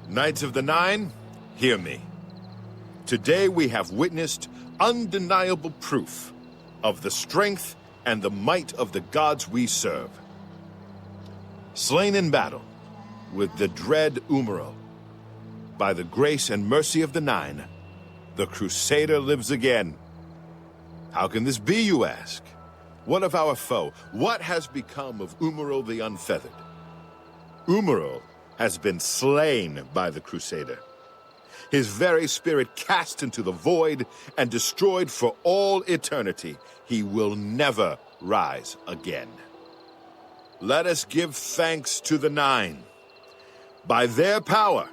Knights of the Nine, hear me. Today we have witnessed undeniable proof of the strength and the might of the gods we serve. Slain in battle with the dread Umaro, by the grace and mercy of the Nine, the Crusader lives again. How can this be, you ask? What of our foe? What has become of Umaro the Unfeathered? Umaro has been slain by the Crusader. His very spirit cast into the void and destroyed for all eternity. He will never rise again. Let us give thanks to the Nine. By their power,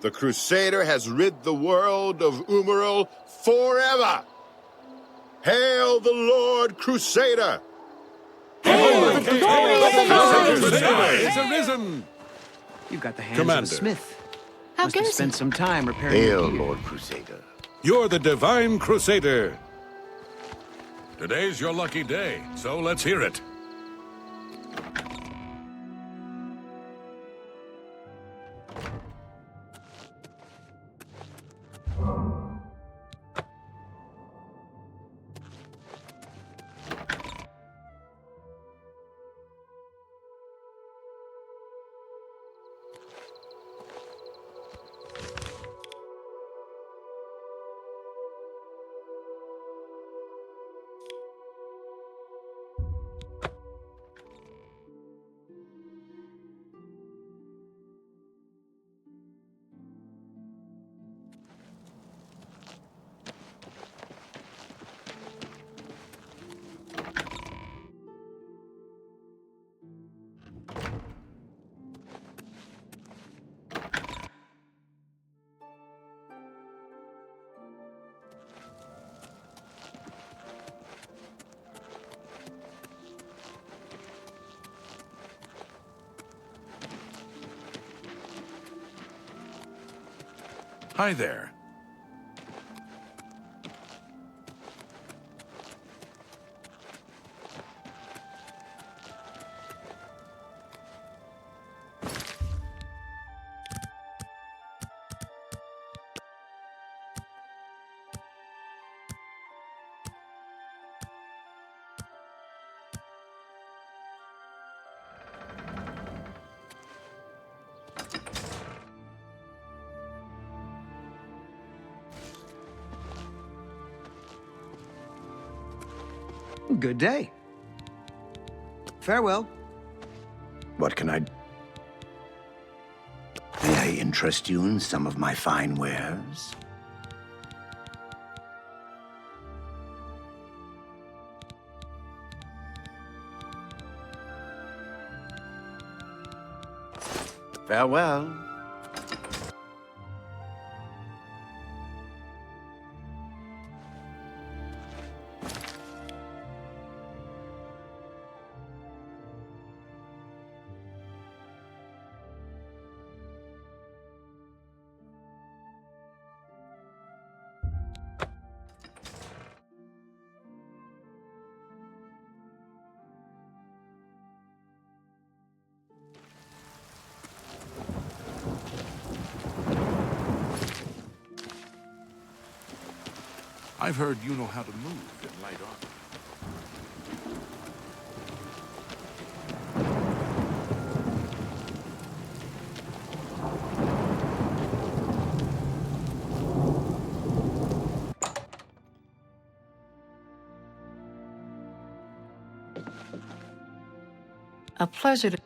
the Crusader has rid the world of Umaro forever. Hail the Lord Crusader! Hail the glory of the Nine! Crusader is arisen! You've got the hands Commander. of a smith. How Must have goes spent it? some time repairing Hail, your gear. Lord Crusader. You're the Divine Crusader. Today's your lucky day, so let's hear it. Hi there. Good day. Farewell. What can I... May I interest you in some of my fine wares? Farewell. I've heard you know how to move in light armor. A pleasure to...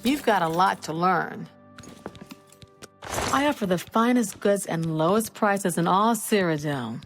You've got a lot to learn. I offer the finest goods and lowest prices in all Cyrodiil.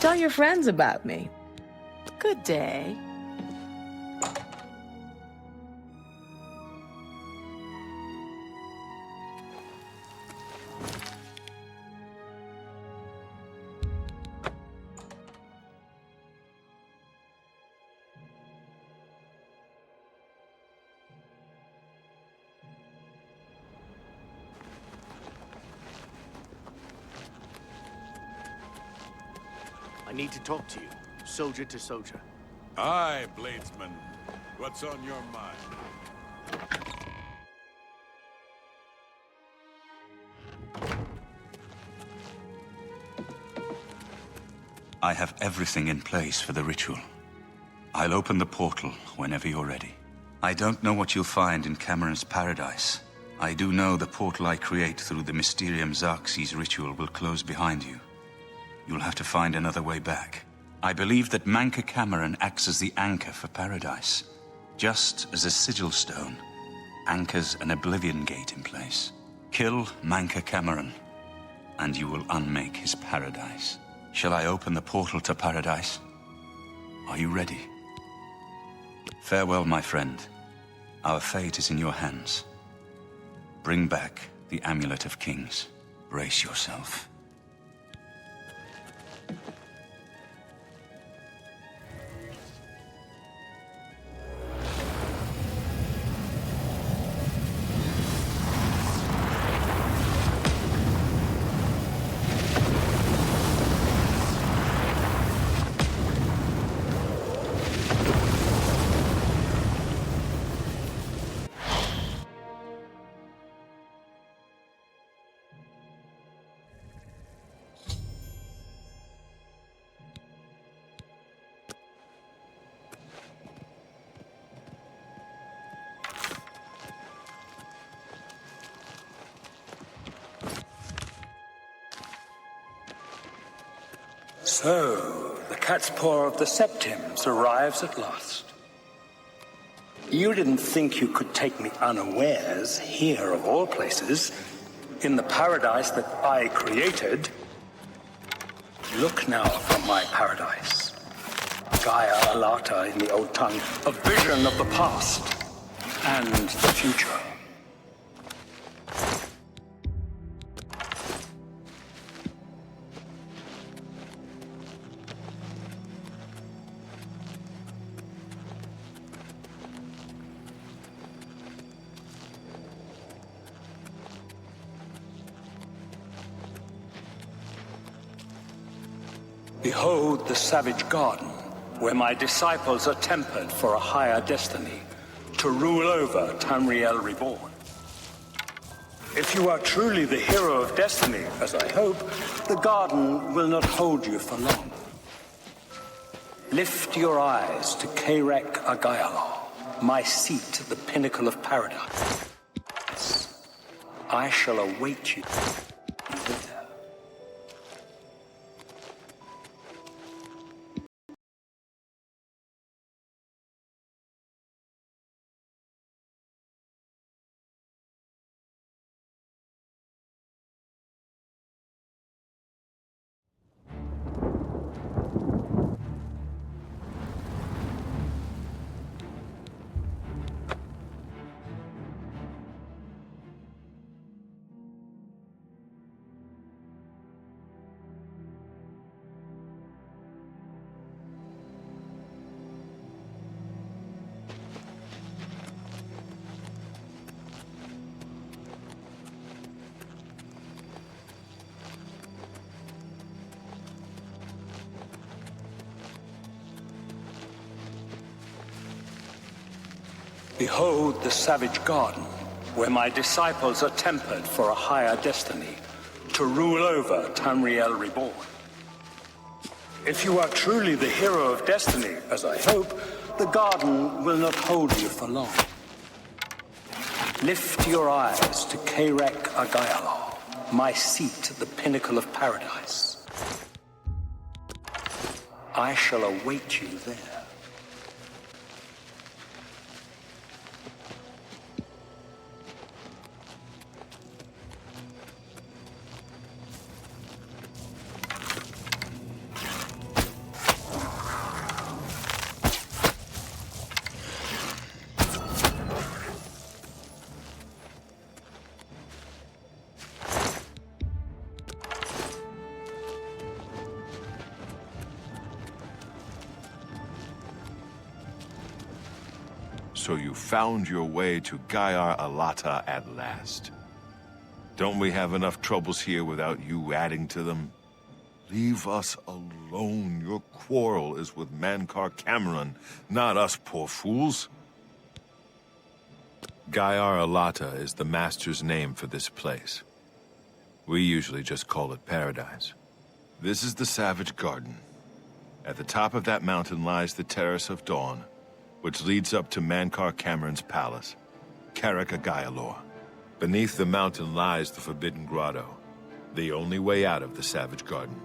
Tell your friends about me. Good day. I need to talk to you, soldier to soldier. Aye, Bladesman. What's on your mind? I have everything in place for the ritual. I'll open the portal whenever you're ready. I don't know what you'll find in Cameron's paradise. I do know the portal I create through the Mysterium Xarxes ritual will close behind you. You'll have to find another way back. I believe that Manca Cameron acts as the anchor for paradise, just as a sigil stone anchors an Oblivion gate in place. Kill Manca Cameron, and you will unmake his paradise. Shall I open the portal to paradise? Are you ready? Farewell, my friend. Our fate is in your hands. Bring back the Amulet of Kings. Brace yourself. So, the cat's paw of the Septims arrives at last. You didn't think you could take me unawares here, of all places, in the paradise that I created. Look now from my paradise. Gaia Alata in the old tongue, a vision of the past and the future. Behold the savage garden, where my disciples are tempered for a higher destiny, to rule over Tamriel Reborn. If you are truly the hero of destiny, as I hope, the garden will not hold you for long. Lift your eyes to Kairek Agayala, my seat at the pinnacle of paradise. I shall await you there. Behold the savage garden, where my disciples are tempered for a higher destiny, to rule over Tamriel Reborn. If you are truly the hero of destiny, as I hope, the garden will not hold you for long. Lift your eyes to Kyrek Agayalor, my seat at the pinnacle of paradise. I shall await you there. So you found your way to Gyar Alata at last. Don't we have enough troubles here without you adding to them? Leave us alone. Your quarrel is with Mankar Cameron, not us poor fools. Gyar Alata is the Master's name for this place. We usually just call it Paradise. This is the Savage Garden. At the top of that mountain lies the Terrace of Dawn, which leads up to Mankar Cameron's palace, Kyrek Agayalor. Beneath the mountain lies the Forbidden Grotto, the only way out of the Savage Garden.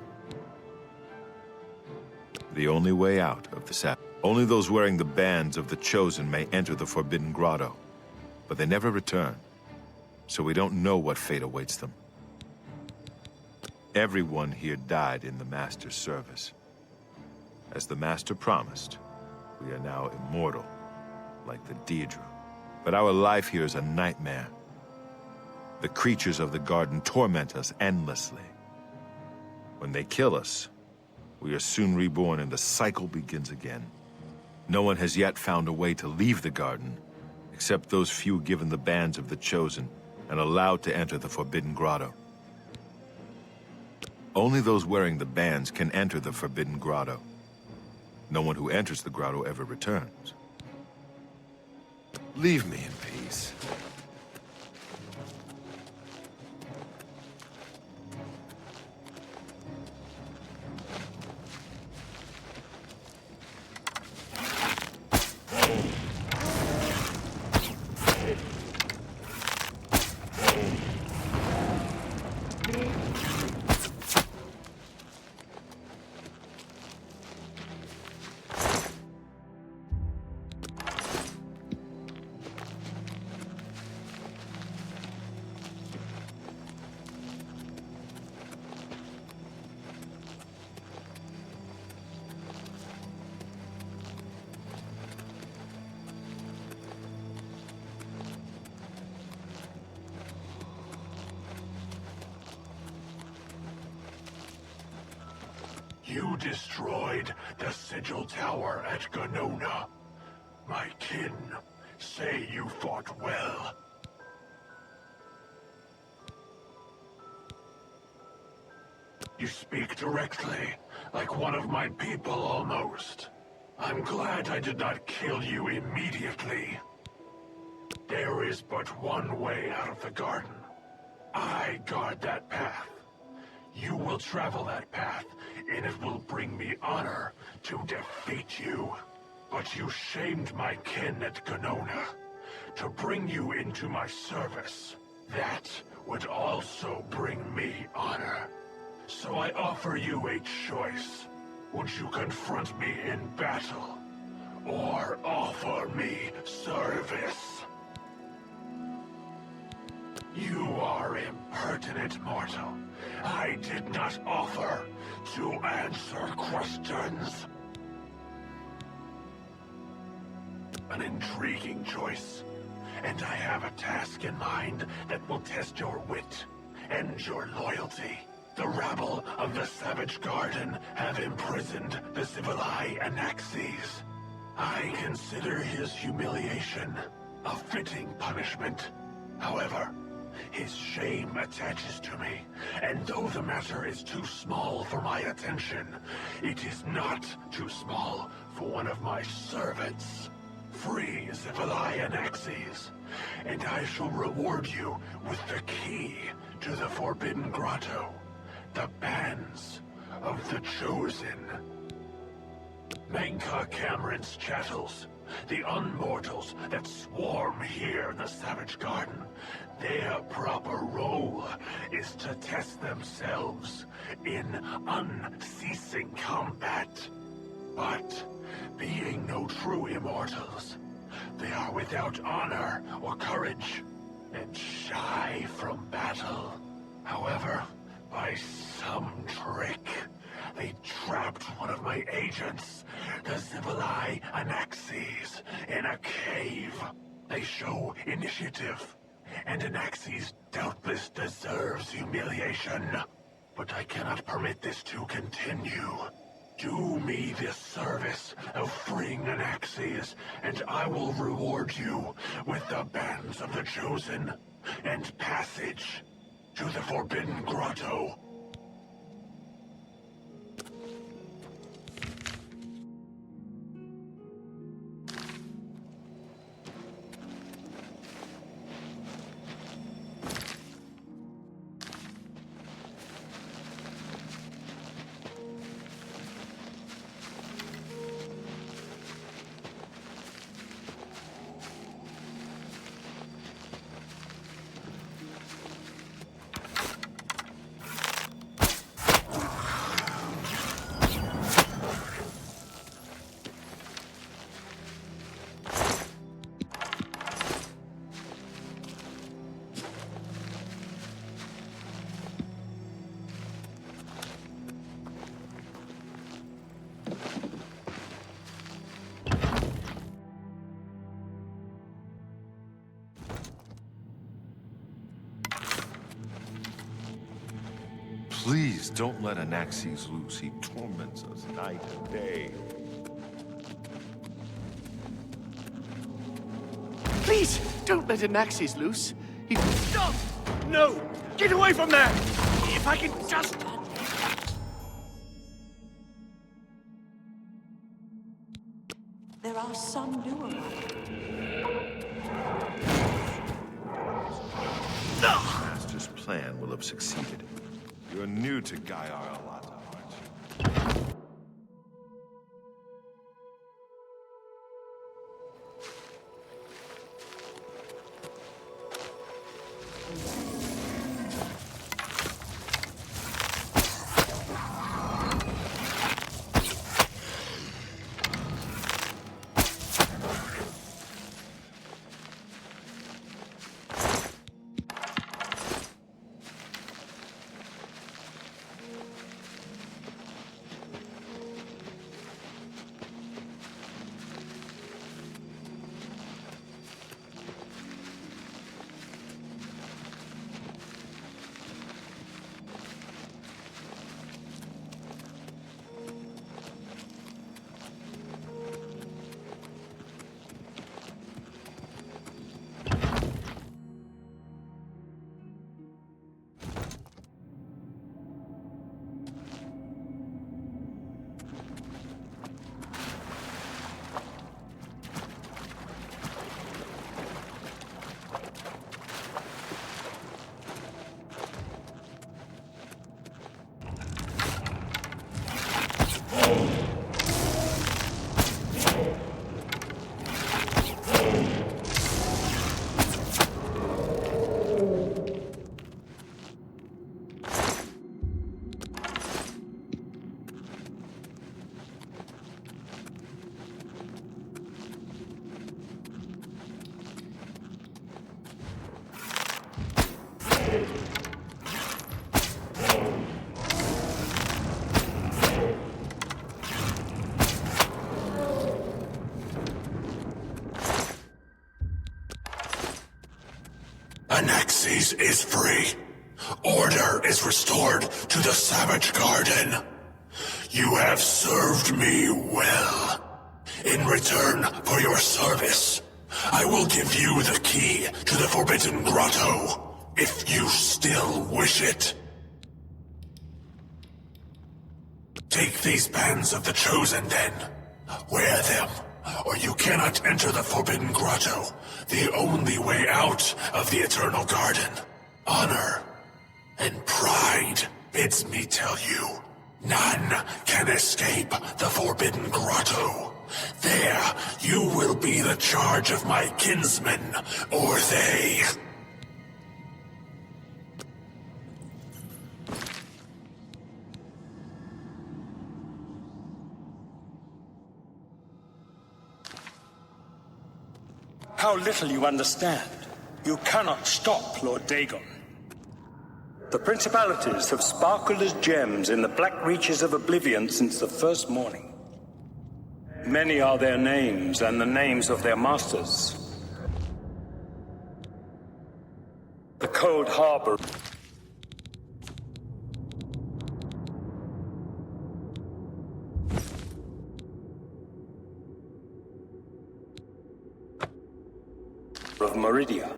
The only way out of the Savage. Only those wearing the bands of the Chosen may enter the Forbidden Grotto, but they never return, so we don't know what fate awaits them. Everyone here died in the Master's service. As the Master promised, we are now immortal, like the Daedra. But our life here is a nightmare. The creatures of the garden torment us endlessly. When they kill us, we are soon reborn and the cycle begins again. No one has yet found a way to leave the garden, except those few given the bands of the Chosen and allowed to enter the Forbidden Grotto. Only those wearing the bands can enter the Forbidden Grotto. No one who enters the grotto ever returns. Leave me in peace. You destroyed the Sigil Tower at Ganona. My kin say you fought well. You speak directly, like one of my people almost. I'm glad I did not kill you immediately. There is but one way out of the garden. I guard that path. You will travel that path, and it will bring me honor to defeat you. But you shamed my kin at Ganona. To bring you into my service, that would also bring me honor. So I offer you a choice. Would you confront me in battle, or offer me service? You are impertinent, mortal. I did not offer to answer questions. An intriguing choice, and I have a task in mind that will test your wit and your loyalty. The rabble of the Savage Garden have imprisoned the Civilai Anaxes. I consider his humiliation a fitting punishment. However, his shame attaches to me, and though the matter is too small for my attention, it is not too small for one of my servants. free Zivilai Anaxes, and I shall reward you with the key to the Forbidden Grotto, the bands of the Chosen. Menka Cameron's chattels, the unmortals that swarm here in the Savage Garden, their proper role is to test themselves in unceasing combat. But, being no true immortals, they are without honor or courage, and shy from battle. However, by some trick, they trapped one of my agents, the Zivilai Anaxes, in a cave. They show initiative, and Anaxes doubtless deserves humiliation. But I cannot permit this to continue. Do me this service of freeing Anaxes, and I will reward you with the bands of the Chosen and passage to the Forbidden Grotto. Please don't let Anaxes loose. He torments us night and day. Please, don't let Anaxes loose. He... Stop! No! Get away from there! If I can just... There are some new ones. Master's plan will have succeeded. You're new to GIGABYTE, aren't you? Anaxes is free. Order is restored to the Savage Garden. You have served me well. In return for your service, I will give you the key to the Forbidden Grotto, if you still wish it. Take these bands of the Chosen then. Wear them or you cannot enter the Forbidden Grotto, the only way out of the Eternal Garden. Honor and pride bids me tell you, none can escape the Forbidden Grotto. There, you will be the charge of my kinsmen, or they. How little you understand. You cannot stop Lord Dagon. The principalities have sparkled as gems in the black reaches of Oblivion since the first morning. Many are their names and the names of their masters. The Cold Harbor of Meridia.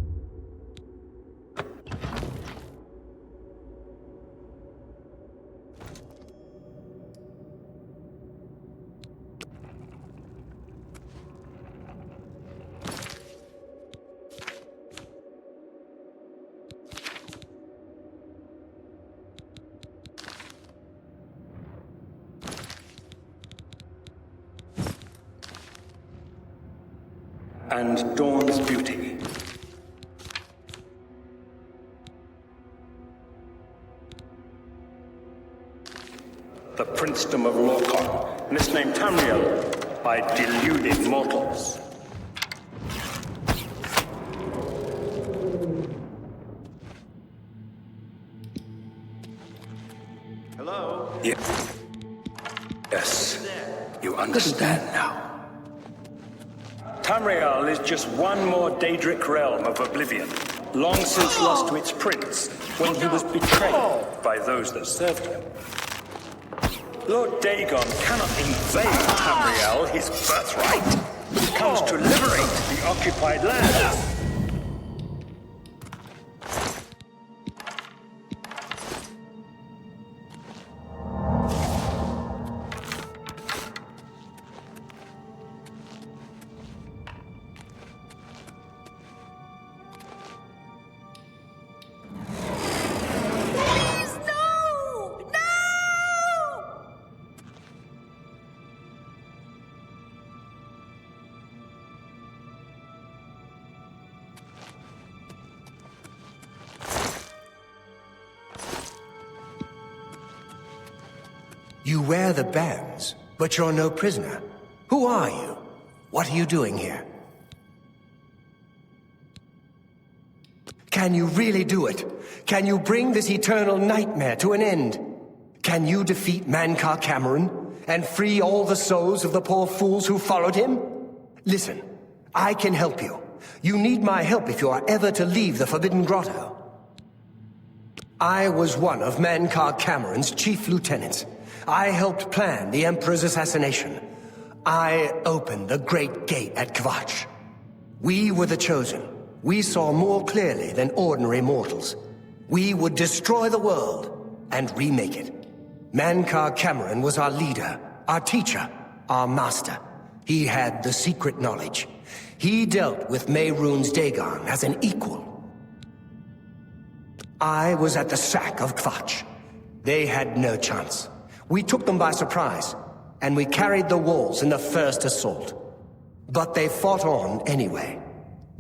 And Dawn's beauty. The princedom of Lorcan, misnamed Tamriel by deluded mortals. Hello? Yes, you understand now. Tamriel is just one more Daedric realm of Oblivion, long since lost to its prince when he was betrayed by those that served him. Lord Dagon cannot invade Tamriel, his birthright. He comes to liberate the occupied lands. You wear the bands, but you're no prisoner. Who are you? What are you doing here? Can you really do it? Can you bring this eternal nightmare to an end? Can you defeat Mankar Cameron and free all the souls of the poor fools who followed him? Listen, I can help you. You need my help if you are ever to leave the Forbidden Grotto. I was one of Mankar Cameron's chief lieutenants. I helped plan the Emperor's assassination. I opened the Great Gate at Kvatch. We were the chosen. We saw more clearly than ordinary mortals. We would destroy the world and remake it. Mankar Cameron was our leader, our teacher, our master. He had the secret knowledge. He dealt with Mehrunes Dagon as an equal. I was at the sack of Kvatch. They had no chance. We took them by surprise, and we carried the walls in the first assault. But they fought on anyway,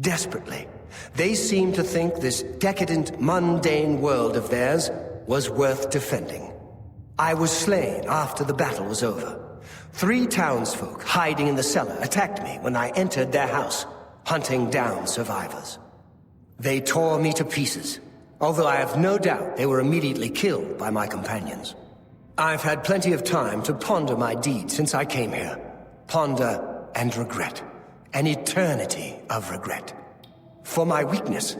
desperately. They seemed to think this decadent, mundane world of theirs was worth defending. I was slain after the battle was over. 3 townsfolk hiding in the cellar attacked me when I entered their house, hunting down survivors. They tore me to pieces, although I have no doubt they were immediately killed by my companions. I've had plenty of time to ponder my deeds since I came here. Ponder and regret. An eternity of regret. For my weakness,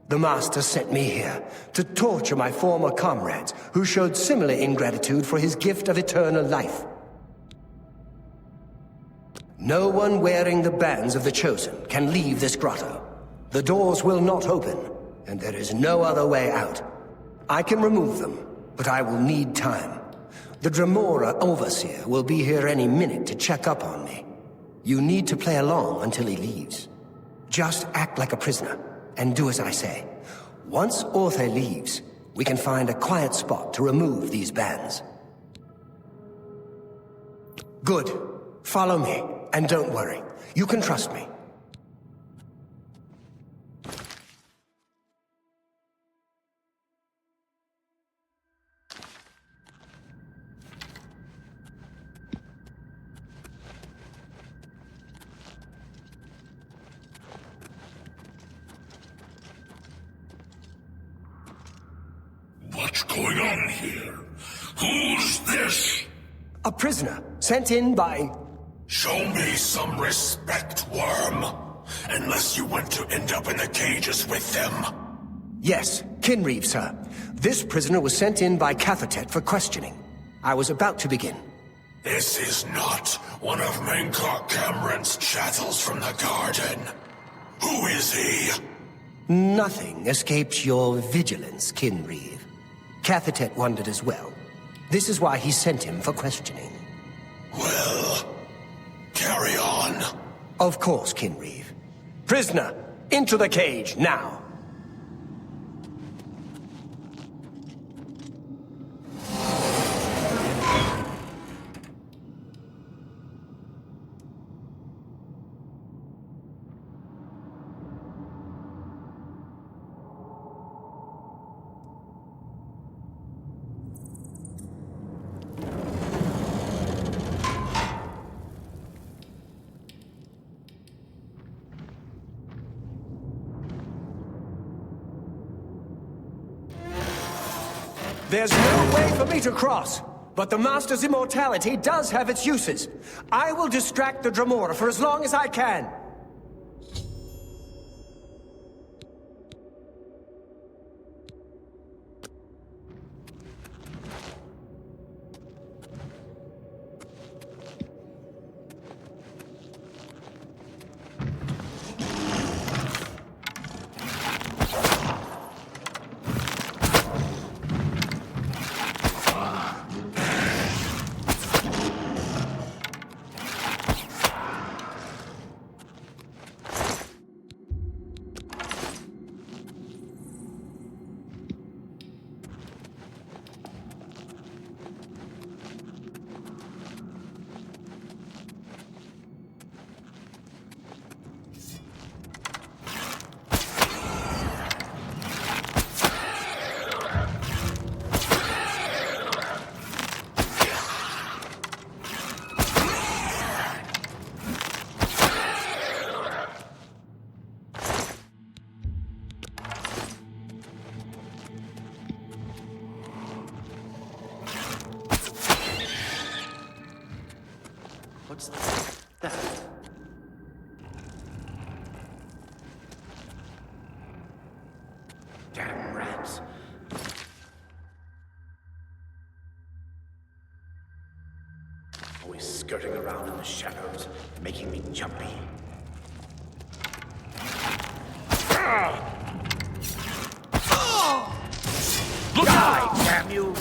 the Master sent me here to torture my former comrades who showed similar ingratitude for his gift of eternal life. No one wearing the bands of the Chosen can leave this grotto. The doors will not open, and there is no other way out. I can remove them, but I will need time. The Dremora Overseer will be here any minute to check up on me. You need to play along until he leaves. Just act like a prisoner, and do as I say. Once Orthe leaves, we can find a quiet spot to remove these bands. Good. Follow me, and don't worry. You can trust me. What's going on here? Who's this? A prisoner, sent in by... Show me some respect, worm. Unless you want to end up in the cages with them. Yes, Kinreeve, sir. This prisoner was sent in by Cathatet for questioning. I was about to begin. This is not one of Menkar Cameron's chattels from the garden. Who is he? Nothing escaped your vigilance, Kinreeve. Cathatet wondered as well. This is why he sent him for questioning. Well, carry on. Of course, Kinreeve. Prisoner, into the cage, now. There's no way for me to cross, but the Master's immortality does have its uses. I will distract the Dremora for as long as I can. What's that? Damn rats. Always skirting around in the shadows, making me jumpy. Look out, damn you!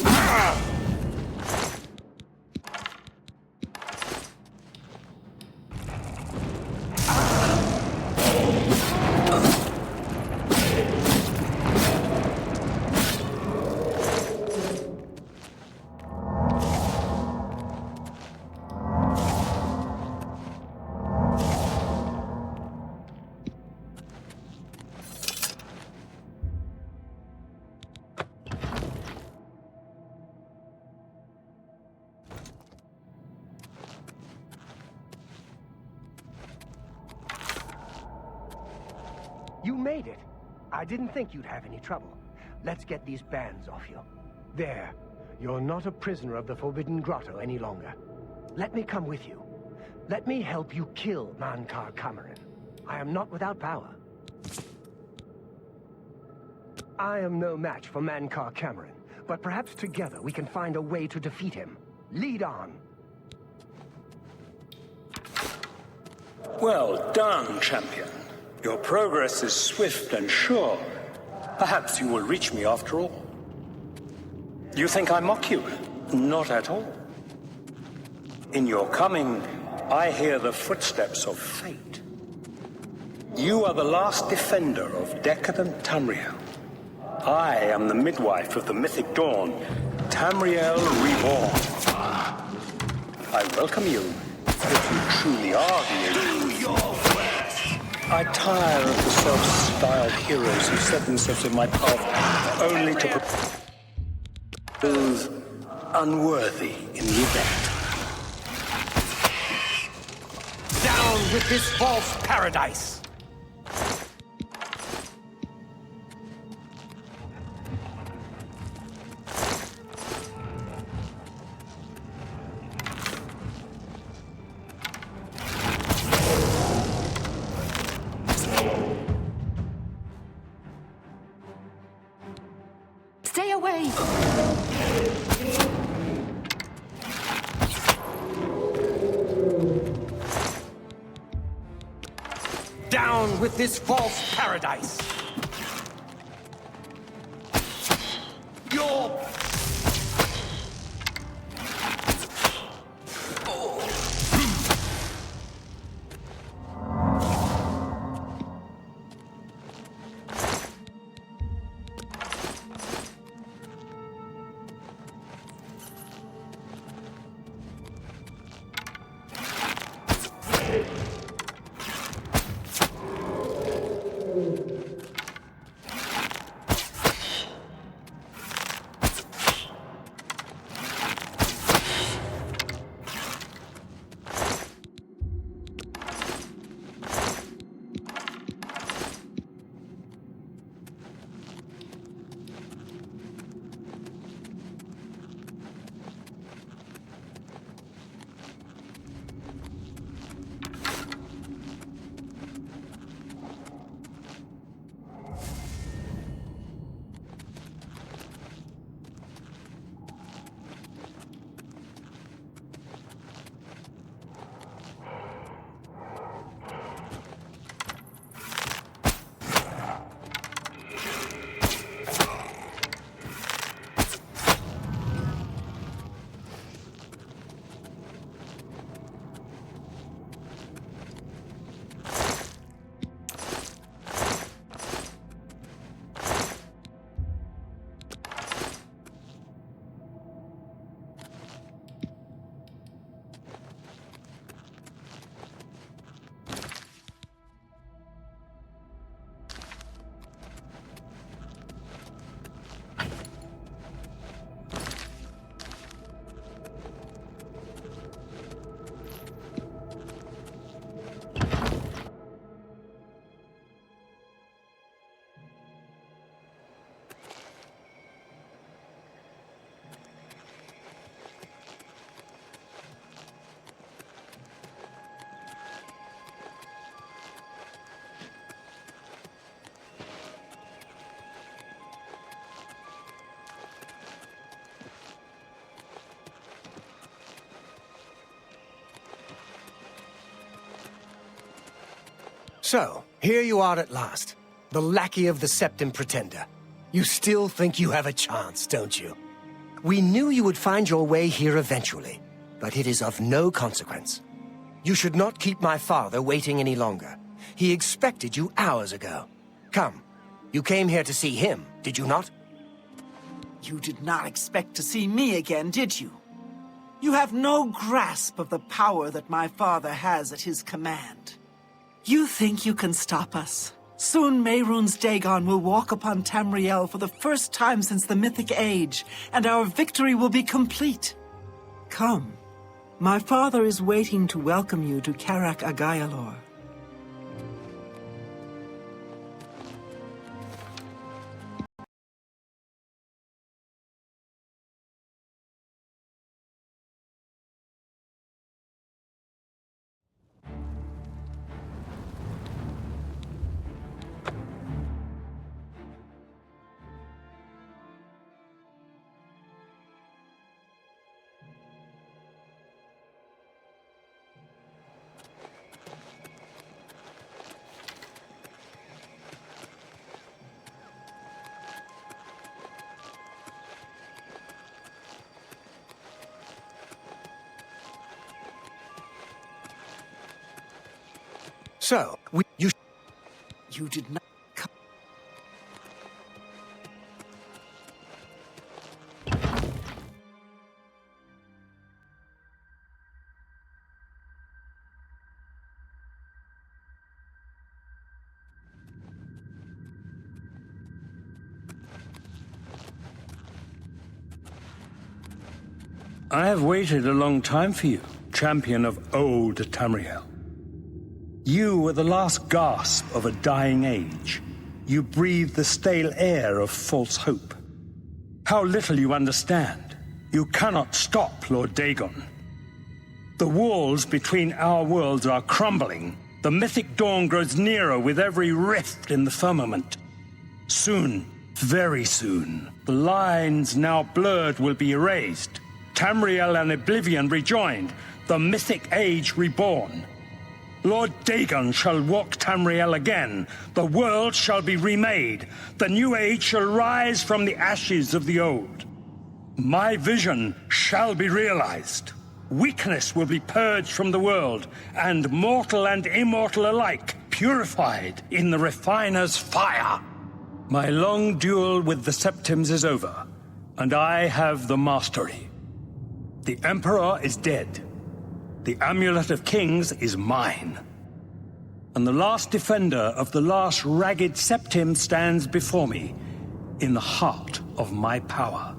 You made it. I didn't think you'd have any trouble. Let's get these bands off you. There. You're not a prisoner of the Forbidden Grotto any longer. Let me come with you. Let me help you kill Menkar Cameron. I am not without power. I am no match for Menkar Cameron, but perhaps together we can find a way to defeat him. Lead on. Well done, champion. Your progress is swift and sure. Perhaps you will reach me after all. You think I mock you? Not at all. In your coming, I hear the footsteps of fate. You are the last defender of decadent Tamriel. I am the midwife of the mythic dawn, Tamriel Reborn. I welcome you, if you truly are the elite. I tire of the self-styled heroes who set themselves in my path only to prove unworthy in the event. Down with this false paradise! Stay away! Down with this false paradise! Your... So, here you are at last. The lackey of the Septim Pretender. You still think you have a chance, don't you? We knew you would find your way here eventually, but it is of no consequence. You should not keep my father waiting any longer. He expected you hours ago. Come, you came here to see him, did you not? You did not expect to see me again, did you? You have no grasp of the power that my father has at his command. You think you can stop us? Soon Mehrunes Dagon will walk upon Tamriel for the first time since the Mythic Age, and our victory will be complete. Come. My father is waiting to welcome you to Karak Agayalor. So, You did not come. I have waited a long time for you, champion of old Tamriel. You were the last gasp of a dying age. You breathed the stale air of false hope. How little you understand. You cannot stop Lord Dagon. The walls between our worlds are crumbling. The mythic dawn grows nearer with every rift in the firmament. Soon, very soon, the lines now blurred will be erased. Tamriel and Oblivion rejoined, the mythic age reborn. Lord Dagon shall walk Tamriel again. The world shall be remade. The new age shall rise from the ashes of the old. My vision shall be realized. Weakness will be purged from the world, and mortal and immortal alike purified in the refiner's fire. My long duel with the Septims is over, and I have the mastery. The Emperor is dead. The Amulet of Kings is mine. And the last defender of the last ragged Septim stands before me, in the heart of my power.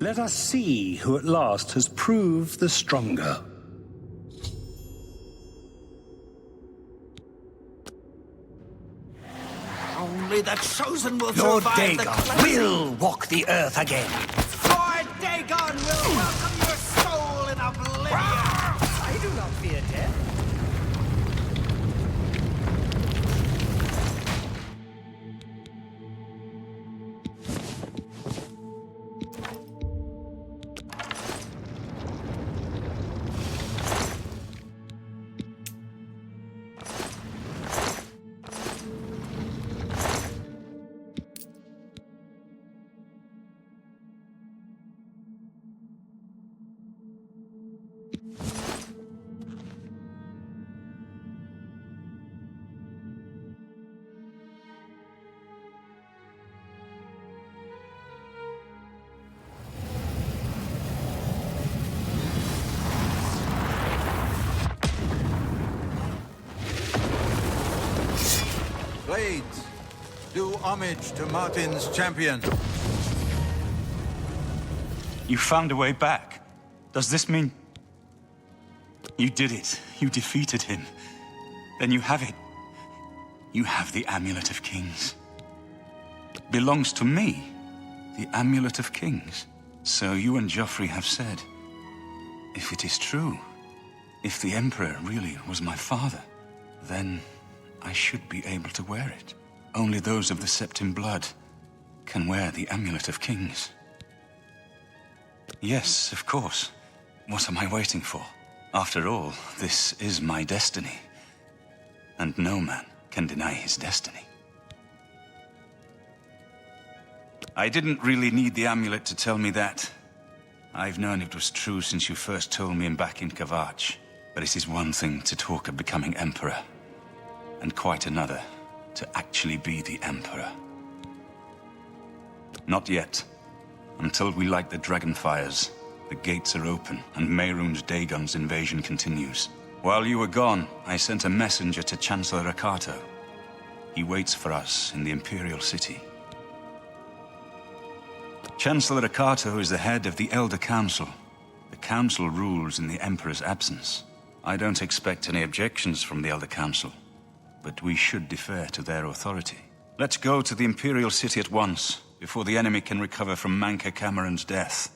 Let us see who at last has proved the stronger. Only the chosen will Lord survive Dagon the cleansing. will walk the earth again. Lord Dagon will welcome your soul in oblivion. I do not fear death. Blades, do homage to Martin's champion. You found a way back. Does this mean... You did it. You defeated him. Then you have it. You have the Amulet of Kings. Belongs to me. The Amulet of Kings. So you and Joffrey have said. If it is true, if the Emperor really was my father, then I should be able to wear it. Only those of the Septim blood can wear the Amulet of Kings. Yes, of course. What am I waiting for? After all, this is my destiny. And no man can deny his destiny. I didn't really need the amulet to tell me that. I've known it was true since you first told me back in Kavach. But it is one thing to talk of becoming Emperor, and quite another to actually be the Emperor. Not yet. Until we light the Dragonfires, the gates are open, and Mehrunes Dagon's invasion continues. While you were gone, I sent a messenger to Chancellor Akato. He waits for us in the Imperial City. Chancellor Akato is the head of the Elder Council. The Council rules in the Emperor's absence. I don't expect any objections from the Elder Council, but we should defer to their authority. Let's go to the Imperial City at once, before the enemy can recover from Manca Cameron's death.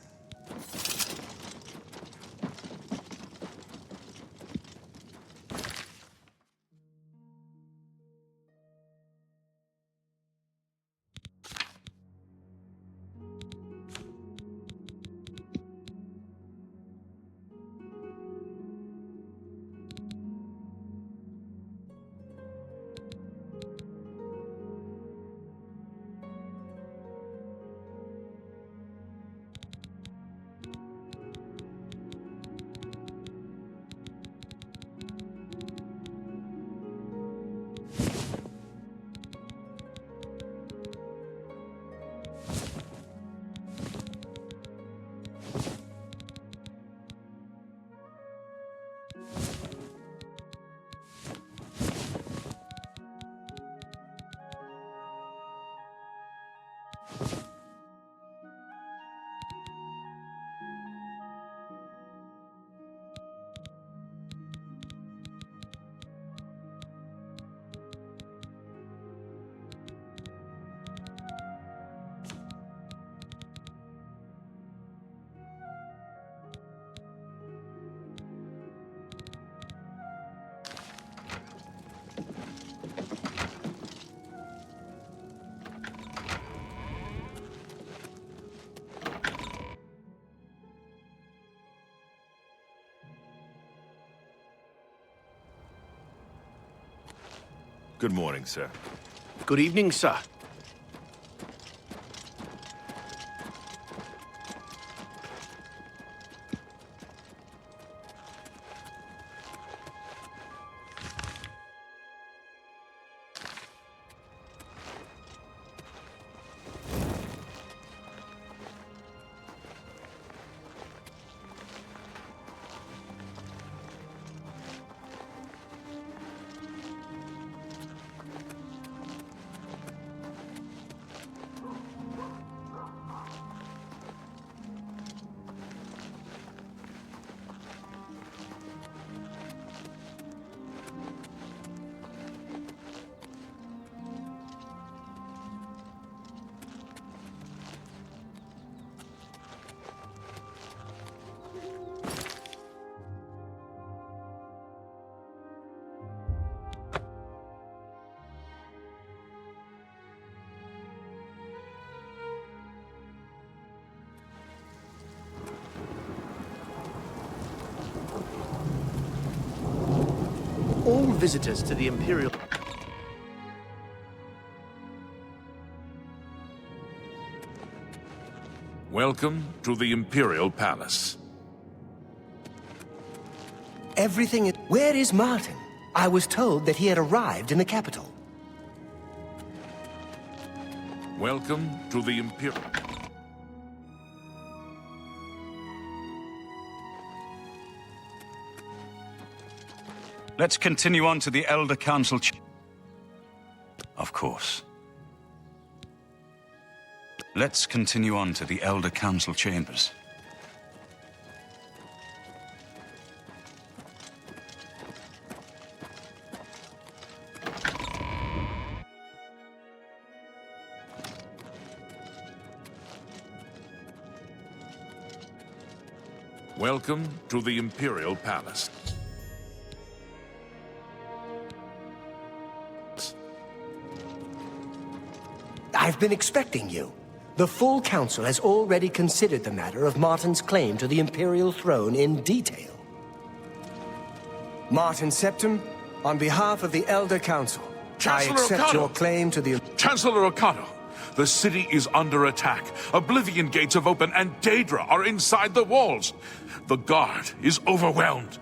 Good morning, sir. Good evening, sir. All visitors to the Imperial... Welcome to the Imperial Palace. Everything... Where is Martin? I was told that he had arrived in the capital. Welcome to the Imperial... Let's continue on to the Elder Council. Of course. Let's continue on to the Elder Council chambers. Welcome to the Imperial Palace. I've been expecting you. The full council has already considered the matter of Martin's claim to the Imperial throne in detail. Martin Septim, on behalf of the Elder Council, I accept your claim to the... Chancellor Okado, the city is under attack. Oblivion gates have opened and Daedra are inside the walls. The guard is overwhelmed.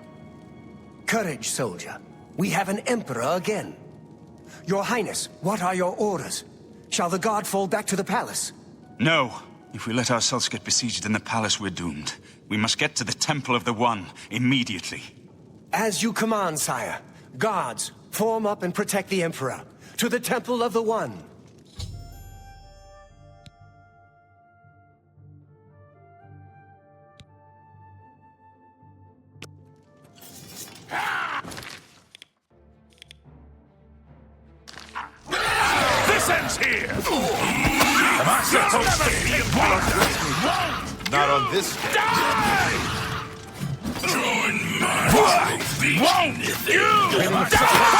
Courage, soldier. We have an emperor again. Your Highness, what are your orders? Shall the guard fall back to the palace? No. If we let ourselves get besieged in the palace, we're doomed. We must get to the Temple of the One immediately. As you command, sire. Guards, form up and protect the Emperor. To the Temple of the One. This ends here! Am I supposed to be important? Not on this stage. Join my fight! Won't you die?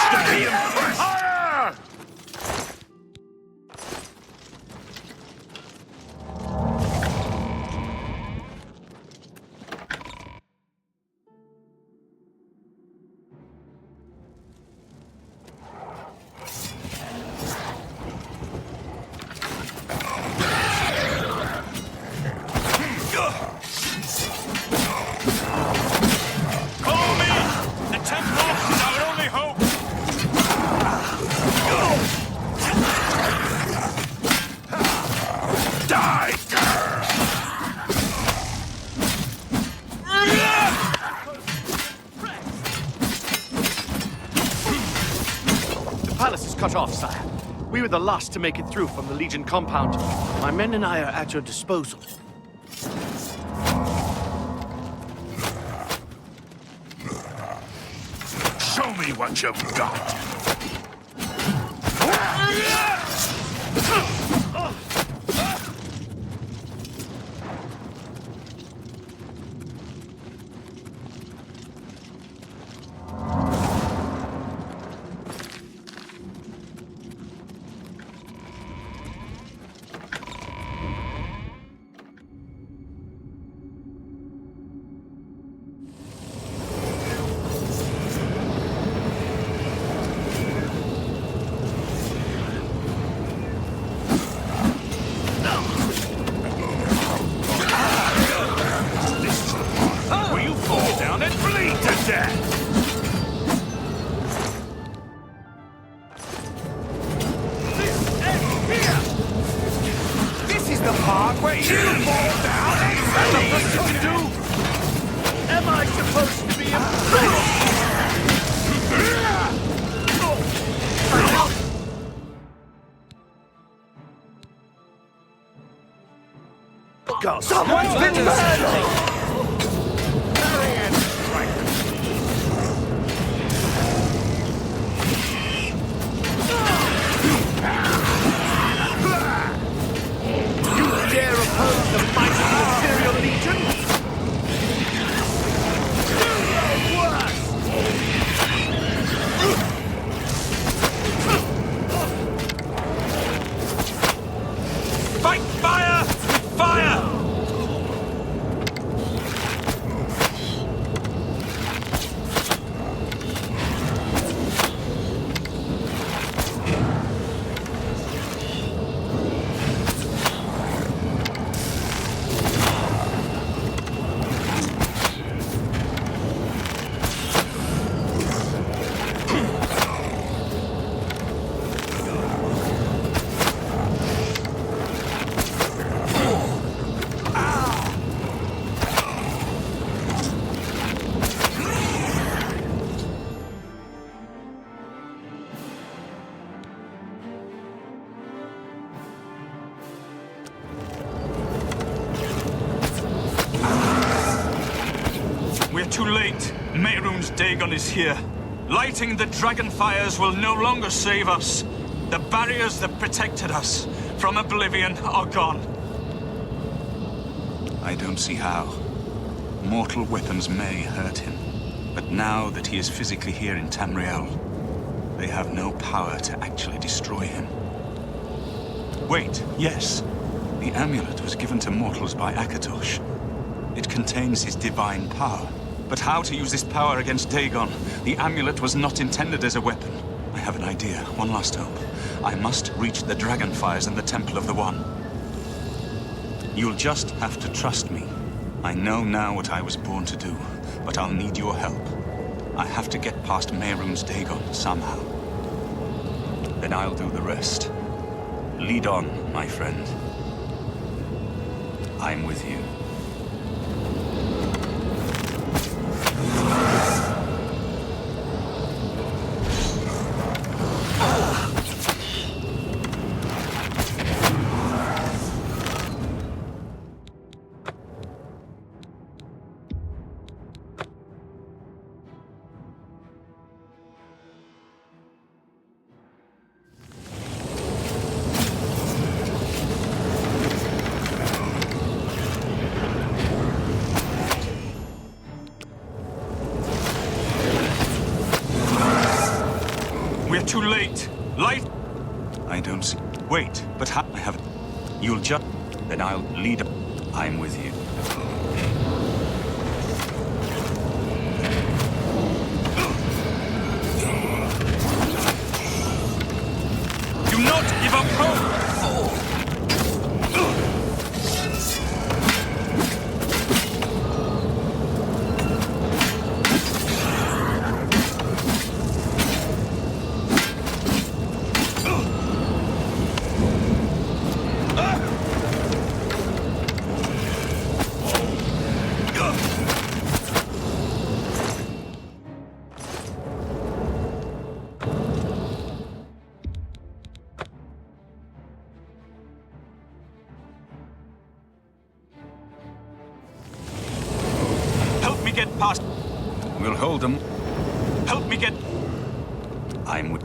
palace is cut off, sire. We were the last to make it through from the Legion compound. My men and I are at your disposal. Show me what you've got. Someone's been murdered! You dare oppose the might of the Imperial Legion? Do your worst! Fight fire! Fire! Too late. Mehrunes Dagon is here. Lighting the dragon fires will no longer save us. The barriers that protected us from Oblivion are gone. I don't see how. Mortal weapons may hurt him, but now that he is physically here in Tamriel, they have no power to actually destroy him. Wait, yes. The amulet was given to mortals by Akatosh. It contains his divine power. But how to use this power against Dagon? The amulet was not intended as a weapon. I have an idea. One last hope. I must reach the dragonfires in the Temple of the One. You'll just have to trust me. I know now what I was born to do, but I'll need your help. I have to get past Mehrunes Dagon somehow. Then I'll do the rest. Lead on, my friend. I'm with you. Too late. Light. I don't see. Wait, but how? I haven't. You'll just. Then I'll lead. I'm with you. Do not give up hope. past. We'll hold them. Help me get... I'm...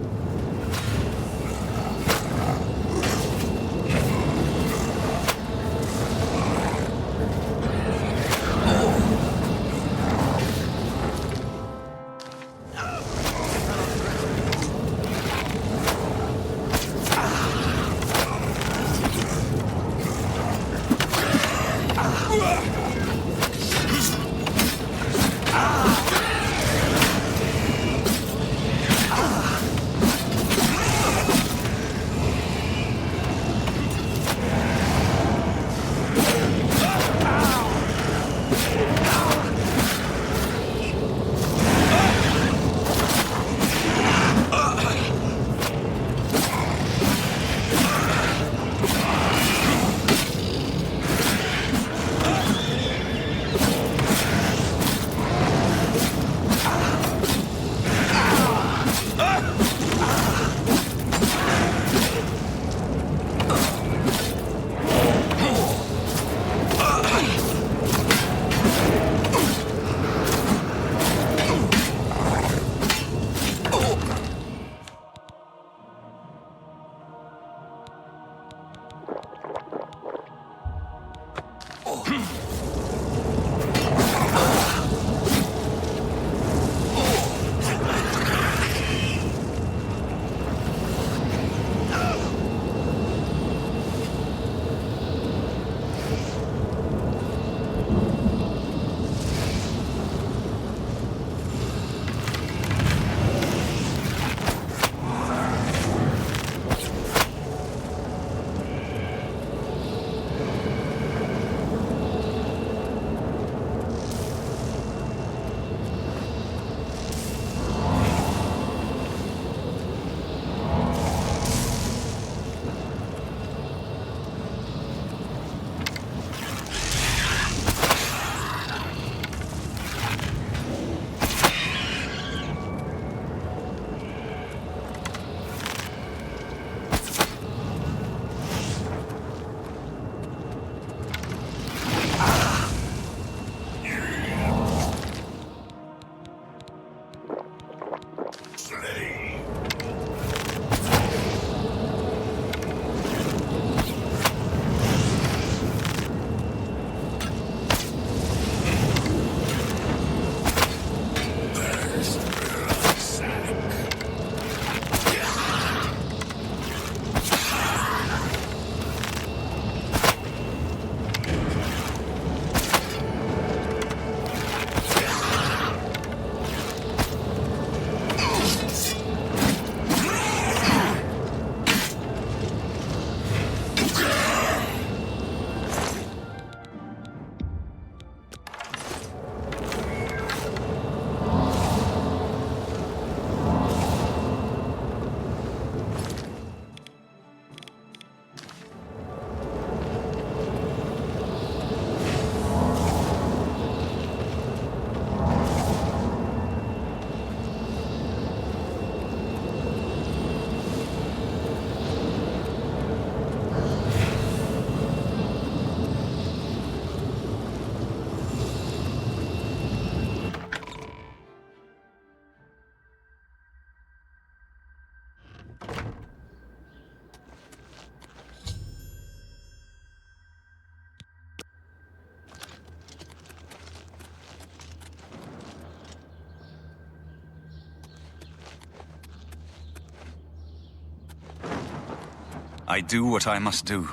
I do what I must do.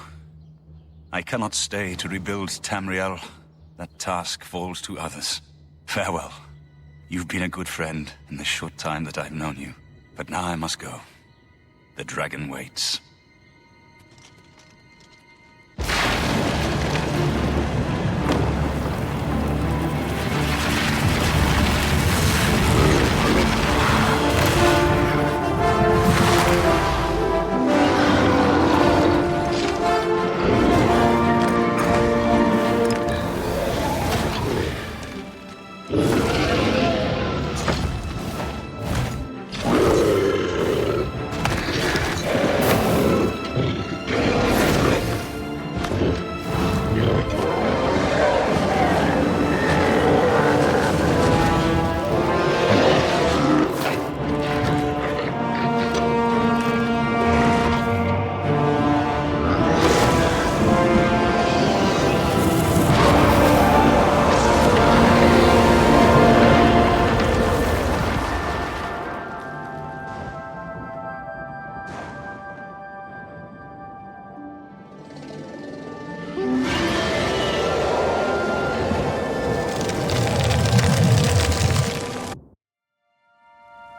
I cannot stay to rebuild Tamriel. That task falls to others. Farewell. You've been a good friend in the short time that I've known you. But now I must go. The dragon waits.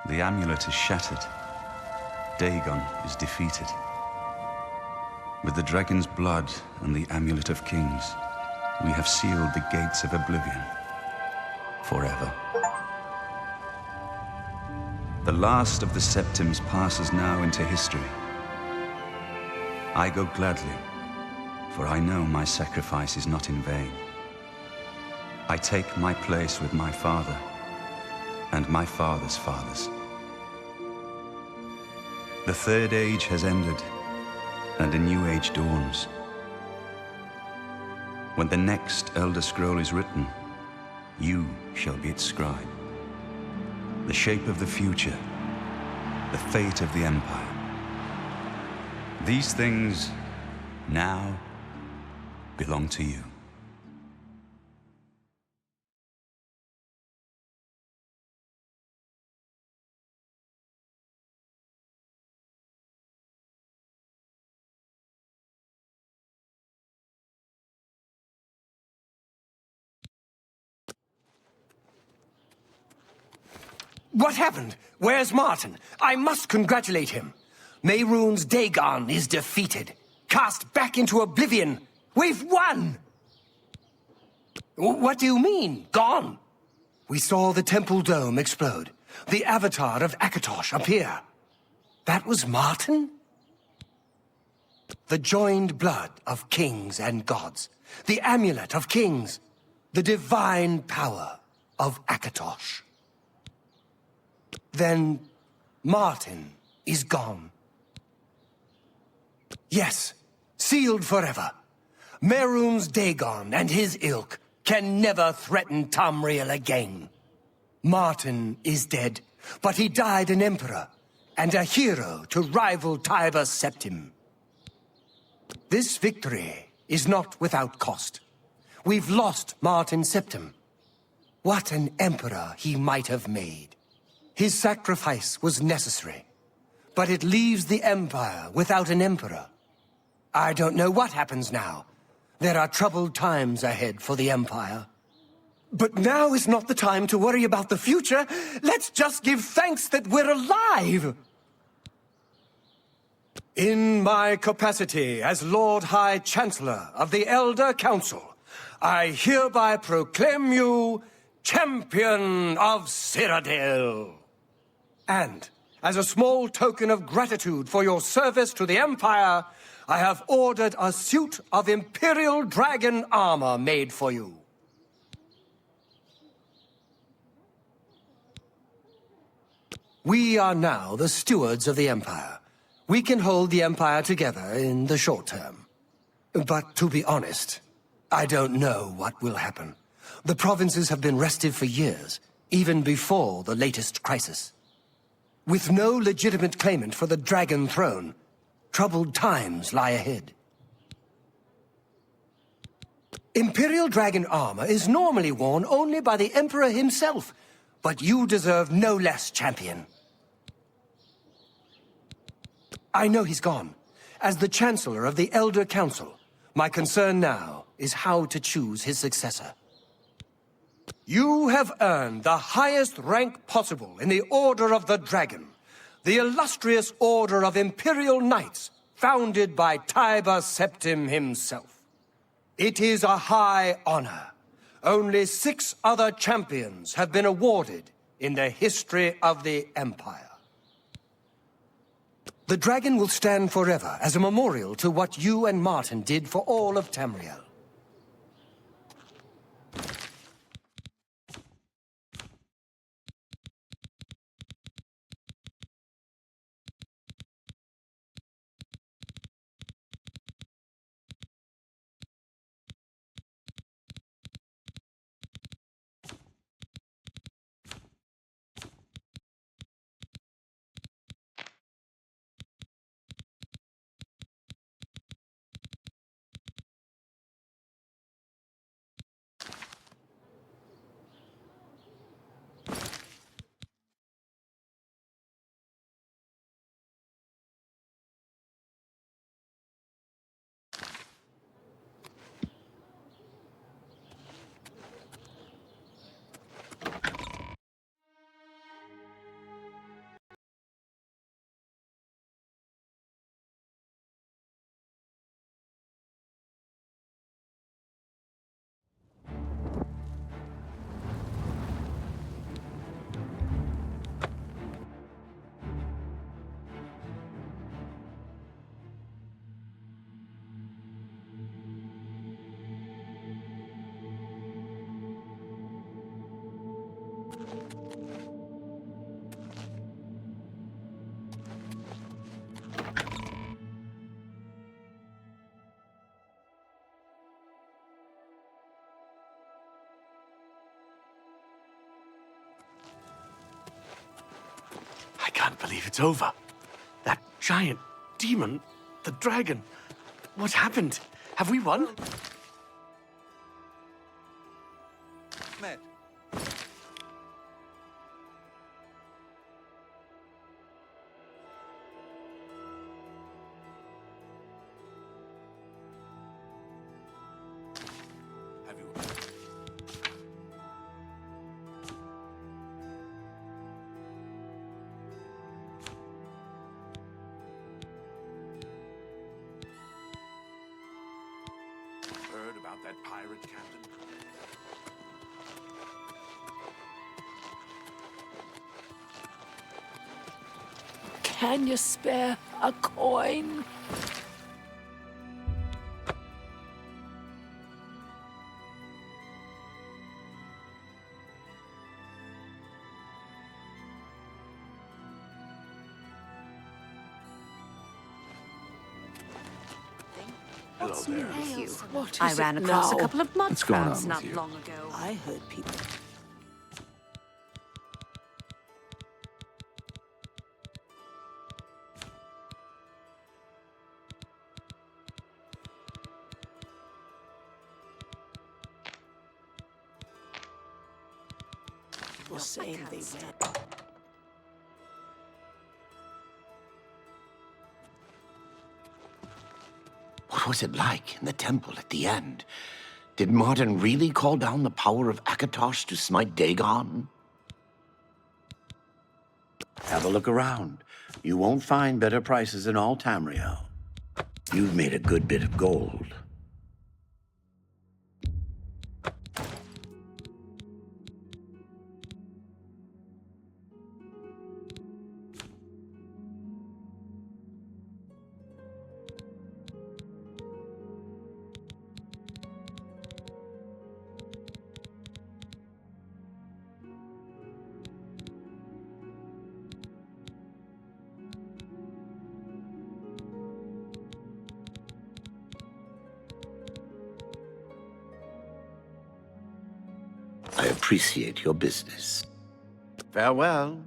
The amulet is shattered. Dagon is defeated. With the dragon's blood and the amulet of kings, we have sealed the gates of Oblivion forever. The last of the Septims passes now into history. I go gladly, for I know my sacrifice is not in vain. I take my place with my father and my father's fathers. The Third Age has ended, and a new age dawns. When the next Elder Scroll is written, you shall be its scribe. The shape of the future, the fate of the Empire. These things now belong to you. What happened? Where's Martin? I must congratulate him. Mehrunes Dagon is defeated. Cast back into Oblivion. We've won! What do you mean, gone? We saw the temple dome explode. The avatar of Akatosh appear. That was Martin? The joined blood of kings and gods. The amulet of kings. The divine power of Akatosh. Then Martin is gone. Yes, sealed forever. Mehrunes Dagon and his ilk can never threaten Tamriel again. Martin is dead, but he died an emperor and a hero to rival Tiber Septim. This victory is not without cost. We've lost Martin Septim. What an emperor he might have made. His sacrifice was necessary, but it leaves the Empire without an emperor. I don't know what happens now. There are troubled times ahead for the Empire. But now is not the time to worry about the future. Let's just give thanks that we're alive! In my capacity as Lord High Chancellor of the Elder Council, I hereby proclaim you Champion of Cyrodiil. And, as a small token of gratitude for your service to the Empire, I have ordered a suit of Imperial Dragon armor made for you. We are now the stewards of the Empire. We can hold the Empire together in the short term. But to be honest, I don't know what will happen. The provinces have been restive for years, even before the latest crisis. With no legitimate claimant for the Dragon Throne, troubled times lie ahead. Imperial Dragon armor is normally worn only by the Emperor himself, but you deserve no less, champion. I know he's gone. As the Chancellor of the Elder Council, my concern now is how to choose his successor. You have earned the highest rank possible in the Order of the Dragon, the illustrious Order of Imperial Knights, founded by Tiber Septim himself. It is a high honor. Only 6 other champions have been awarded in the history of the Empire. The dragon will stand forever as a memorial to what you and Martin did for all of Tamriel. can't believe it's over. That giant demon, the dragon. What happened? Have we won? Met. Have you... heard about that pirate captain? Can you spare a coin? Hello there. What I is ran it across now? a couple of mud What's going crabs on with not you? long ago. I heard people. Were saying they went. What was it like in the temple at the end? Did Martin really call down the power of Akatosh to smite Dagon? Have a look around. You won't find better prices in all Tamriel. You've made a good bit of gold. I appreciate your business. Farewell.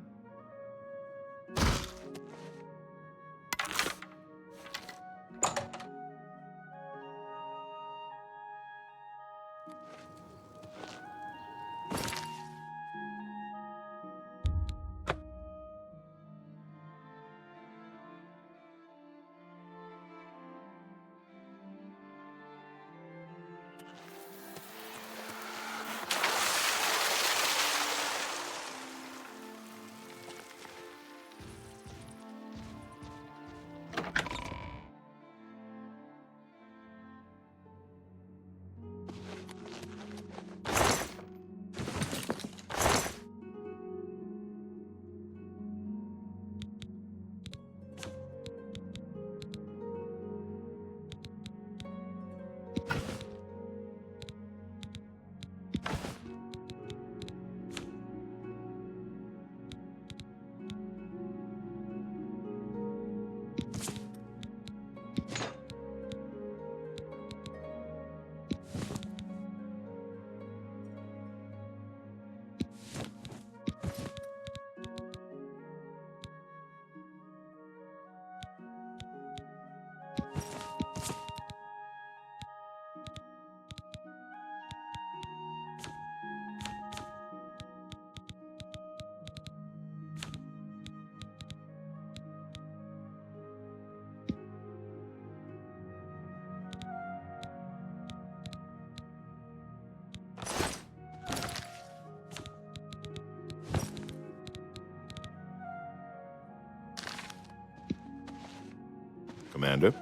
Commander?